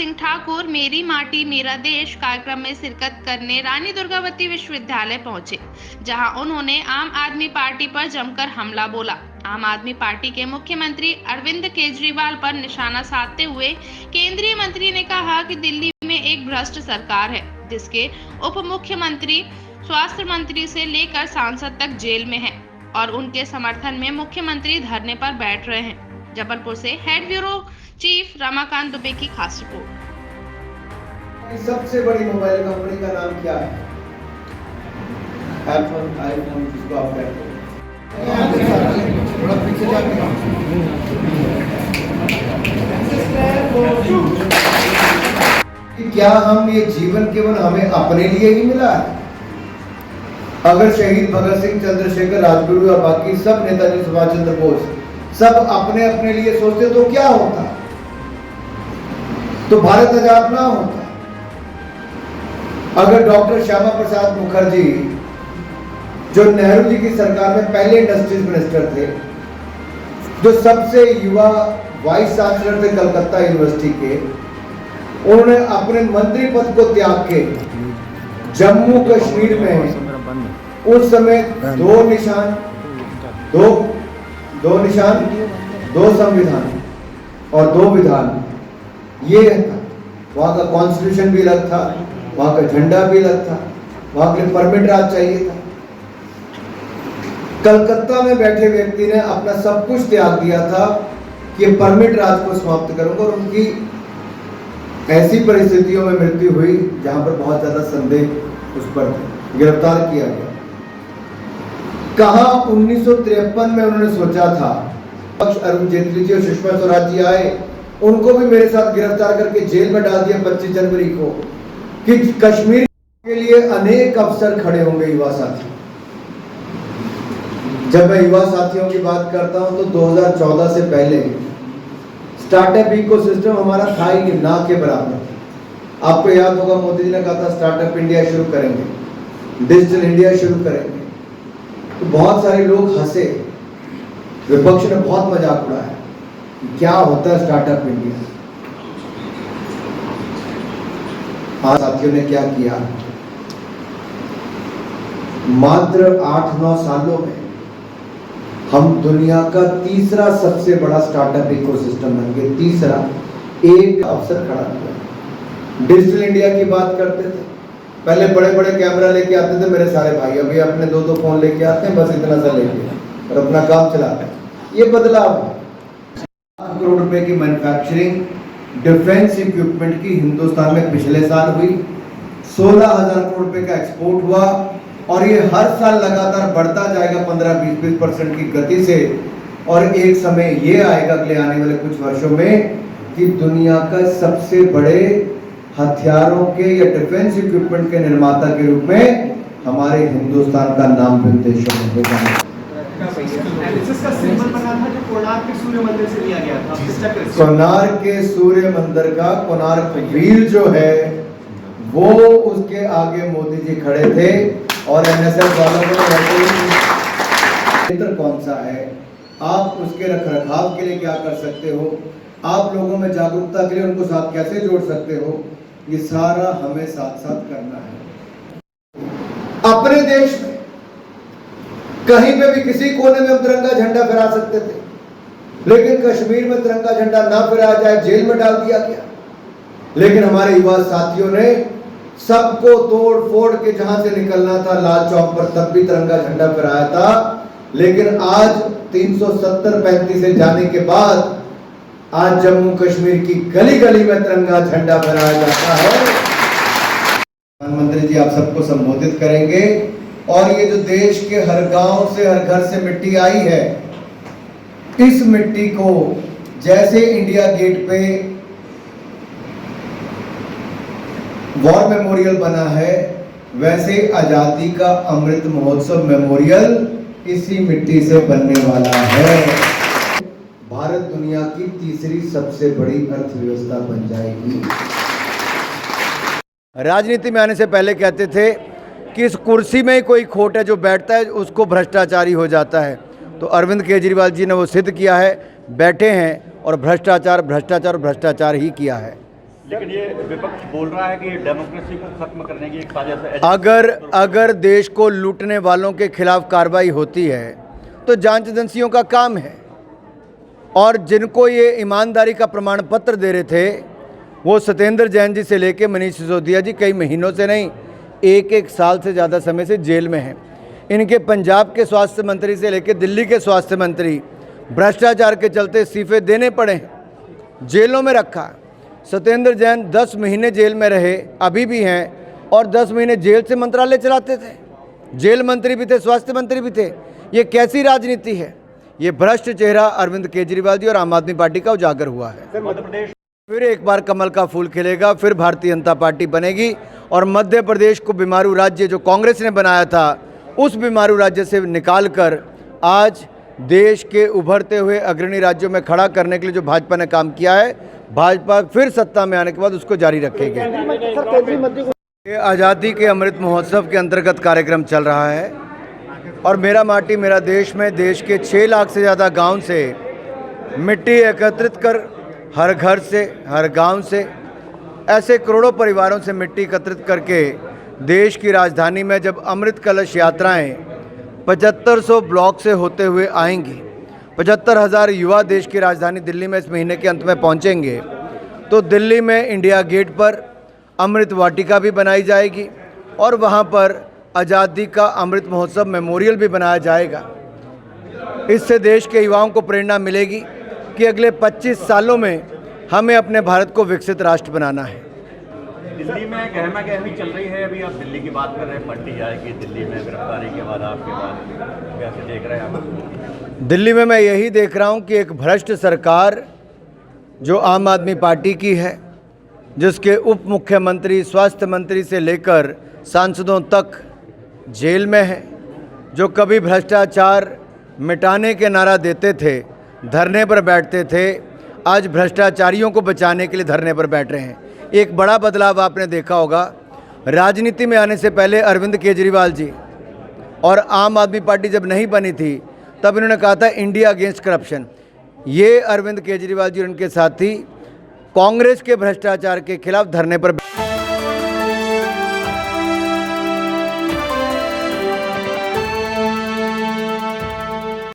सिंह ठाकुर मेरी माटी मेरा देश कार्यक्रम में शिरकत करने रानी दुर्गावती विश्वविद्यालय पहुंचे, जहां उन्होंने आम आदमी पार्टी पर जमकर हमला बोला। आम आदमी पार्टी के मुख्यमंत्री अरविंद केजरीवाल पर निशाना साधते हुए केंद्रीय मंत्री ने कहा कि दिल्ली में एक भ्रष्ट सरकार है, जिसके उप मुख्यमंत्री, स्वास्थ्य मंत्री से लेकर सांसद तक जेल में हैं और उनके समर्थन में मुख्यमंत्री धरने पर बैठ रहे हैं। जबलपुर से head bureau chief Ramakant Dubey की खास रिपोर्ट। सबसे बड़ी मोबाइल कंपनी का नाम क्या है? एप्पल, आईफोन, जिसको आप कहते हैं। क्या हम ये जीवन केवल हमें अपने लिए ही मिला है? अगर शहीद भगत सिंह, चंद्रशेखर, राजगुरु और बाकी सब नेताजी सुभाष चंद्र बोस सब अपने अपने लिए सोचते तो क्या होता? तो भारत आजाद ना होता। अगर डॉक्टर श्यामा प्रसाद मुखर्जी, जो नेहरू जी की सरकार में पहले इंडस्ट्रीज मिनिस्टर थे, जो सबसे युवा वाइस चांसलर थे कलकत्ता यूनिवर्सिटी के, उन्होंने अपने मंत्री पद को त्याग के जम्मू कश्मीर में उस समय दो संविधान और 2 विधान, ये था। वहां का कॉन्स्टिट्यूशन भी अलग था, वहां का झंडा भी अलग था, वहां के लिए परमिट राज चाहिए था। कलकत्ता में बैठे व्यक्ति ने अपना सब कुछ त्याग दिया था कि परमिट राज को समाप्त करूंगा, और उनकी ऐसी परिस्थितियों में मृत्यु हुई जहां पर बहुत ज्यादा संदेह उस पर थे, गिरफ्तार किया गया। कहा 1953 में उन्होंने सोचा था, अरुण जेटली जी और सुषमा स्वराज जी आए, उनको भी मेरे साथ गिरफ्तार करके जेल में डाल दिया 25 जनवरी को, कि कश्मीर के लिए अनेक अवसर खड़े होंगे युवा साथी। जब मैं युवा साथियों की बात करता हूं तो 2014 से पहले स्टार्टअप इकोसिस्टम हमारा था ही नहीं, ना के बराबर। आपको याद होगा मोदी जी ने कहा था स्टार्टअप इंडिया शुरू करेंगे, डिजिटल इंडिया शुरू करेंगे, तो बहुत सारे लोग हंसे, विपक्ष ने बहुत मजाक उड़ाया, क्या होता है स्टार्टअप इंडिया। आज साथियों ने क्या किया, मात्र 8-9 सालों में हम दुनिया का तीसरा सबसे बड़ा स्टार्टअप इकोसिस्टम बन गए। तीसरा, एक अवसर खड़ा किया। डिजिटल इंडिया की बात करते थे, पहले बड़े बड़े कैमरा लेके आते थे मेरे सारे भाई, अभी अपने 2-2 फोन लेके आते हैं, बस इतना सा लेके और अपना काम चलाते हैं। ये बदलाव है। 1 करोड़ रुपए की मैन्युफैक्चरिंग डिफेंस इक्विपमेंट की हिंदुस्तान में पिछले साल हुई, 16,000 करोड़ रुपए का एक्सपोर्ट हुआ, और ये हर साल लगातार बढ़ता जाएगा 15-20% की गति से। और एक समय ये आएगा अगले आने वाले कुछ वर्षों में कि दुनिया का सबसे बड़े हथियारों के या डिफेंस इक्विपमेंट के निर्माता के रूप में हमारे हिंदुस्तान का नाम भी देशों में होगा। इसका सिंबल बना था जो कोणार्क के सूर्य मंदिर से लिया गया था। कोणार्क के सूर्य मंदिर का कोणार्क व्हील जो है वो उसके आगे मोदी जी खड़े थे, और एनएसएस वालों को क्षेत्र कौन सा है, आप उसके रखरखाव के लिए क्या कर सकते हो, आप लोगों में जागरूकता के लिए उनको साथ कैसे जोड़ सकते हो, ये सारा हमें साथ साथ करना है। अपने देश में कहीं पे भी किसी कोने में हम तिरंगा झंडा फहरा सकते थे, लेकिन कश्मीर में तिरंगा झंडा ना फहराया जाए, जेल में डाल दिया गया। लेकिन हमारे युवा साथियों ने सबको तोड़ फोड़ के जहां से निकलना था लाल चौक पर, तब भी तिरंगा झंडा फहराया था। लेकिन आज 370-35 से जाने के बाद आज जम्मू कश्मीर की गली गली में तिरंगा झंडा फहराया जाता है। प्रधानमंत्री जी आप सबको संबोधित करेंगे, और ये जो देश के हर गांव से, हर घर से मिट्टी आई है, इस मिट्टी को जैसे इंडिया गेट पे वॉर मेमोरियल बना है, वैसे आजादी का अमृत महोत्सव मेमोरियल इसी मिट्टी से बनने वाला है। भारत दुनिया की तीसरी सबसे बड़ी अर्थव्यवस्था बन जाएगी। राजनीति में आने से पहले कहते थे कि इस कुर्सी में ही कोई खोट है, जो बैठता है उसको भ्रष्टाचारी हो जाता है। तो अरविंद केजरीवाल जी ने वो सिद्ध किया है, बैठे हैं और भ्रष्टाचार भ्रष्टाचार भ्रष्टाचार ही किया है। लेकिन ये विपक्ष बोल रहा है कि डेमोक्रेसी को खत्म करने की एक साजिश है। अगर देश को लूटने वालों के खिलाफ कार्रवाई होती है तो जांच एजेंसियों का काम है, और जिनको ये ईमानदारी का प्रमाण पत्र दे रहे थे वो सत्येंद्र जैन जी से लेके मनीष सिसोदिया जी कई महीनों से नहीं, एक साल से ज़्यादा समय से जेल में हैं। इनके पंजाब के स्वास्थ्य मंत्री से लेकर दिल्ली के स्वास्थ्य मंत्री भ्रष्टाचार के चलते इस्तीफे देने पड़े हैं, जेलों में रखा। सत्येंद्र जैन 10 महीने जेल में रहे, अभी भी हैं, और 10 महीने जेल से मंत्रालय चलाते थे, जेल मंत्री भी थे, स्वास्थ्य मंत्री भी थे। ये कैसी राजनीति है? ये भ्रष्ट चेहरा अरविंद केजरीवाल जी और आम आदमी पार्टी का उजागर हुआ है। मध्य प्रदेश फिर एक बार कमल का फूल खिलेगा, फिर भारतीय जनता पार्टी बनेगी, और मध्य प्रदेश को बीमारू राज्य जो कांग्रेस ने बनाया था उस बीमारू राज्य से निकालकर आज देश के उभरते हुए अग्रणी राज्यों में खड़ा करने के लिए जो भाजपा ने काम किया है, भाजपा फिर सत्ता में आने के बाद उसको जारी रखेगी। ये आज़ादी के अमृत महोत्सव के अंतर्गत कार्यक्रम चल रहा है, और मेरा माटी मेरा देश में देश के 6 लाख से ज़्यादा गांव से मिट्टी एकत्रित कर, हर घर से, हर गांव से, ऐसे करोड़ों परिवारों से मिट्टी एकत्रित करके देश की राजधानी में जब अमृत कलश यात्राएं 7500 ब्लॉक से होते हुए आएंगी, 75,000 युवा देश की राजधानी दिल्ली में इस महीने के अंत में पहुंचेंगे, तो दिल्ली में इंडिया गेट पर अमृत वाटिका भी बनाई जाएगी, और वहां पर आज़ादी का अमृत महोत्सव मेमोरियल भी बनाया जाएगा। इससे देश के युवाओं को प्रेरणा मिलेगी कि अगले 25 सालों में हमें अपने भारत को विकसित राष्ट्र बनाना है। दिल्ली में गहमा गहमी चल रही है, अभी आप दिल्ली की बात कर रहे हैं, पलटी जाएगी दिल्ली में गिरफ्तारी के बाद, आपके बाद कैसे देख रहे हैं आप? दिल्ली में मैं यही देख रहा हूं कि एक भ्रष्ट सरकार जो आम आदमी पार्टी की है, जिसके उप मुख्यमंत्री, स्वास्थ्य मंत्री से लेकर सांसदों तक जेल में है, जो कभी भ्रष्टाचार मिटाने के नारा देते थे, धरने पर बैठते थे, आज भ्रष्टाचारियों को बचाने के लिए धरने पर बैठ रहे हैं। एक बड़ा बदलाव आपने देखा होगा, राजनीति में आने से पहले अरविंद केजरीवाल जी और आम आदमी पार्टी जब नहीं बनी थी तब इन्होंने कहा था इंडिया अगेंस्ट करप्शन। ये अरविंद केजरीवाल जी और उनके साथी कांग्रेस के भ्रष्टाचार के खिलाफ धरने पर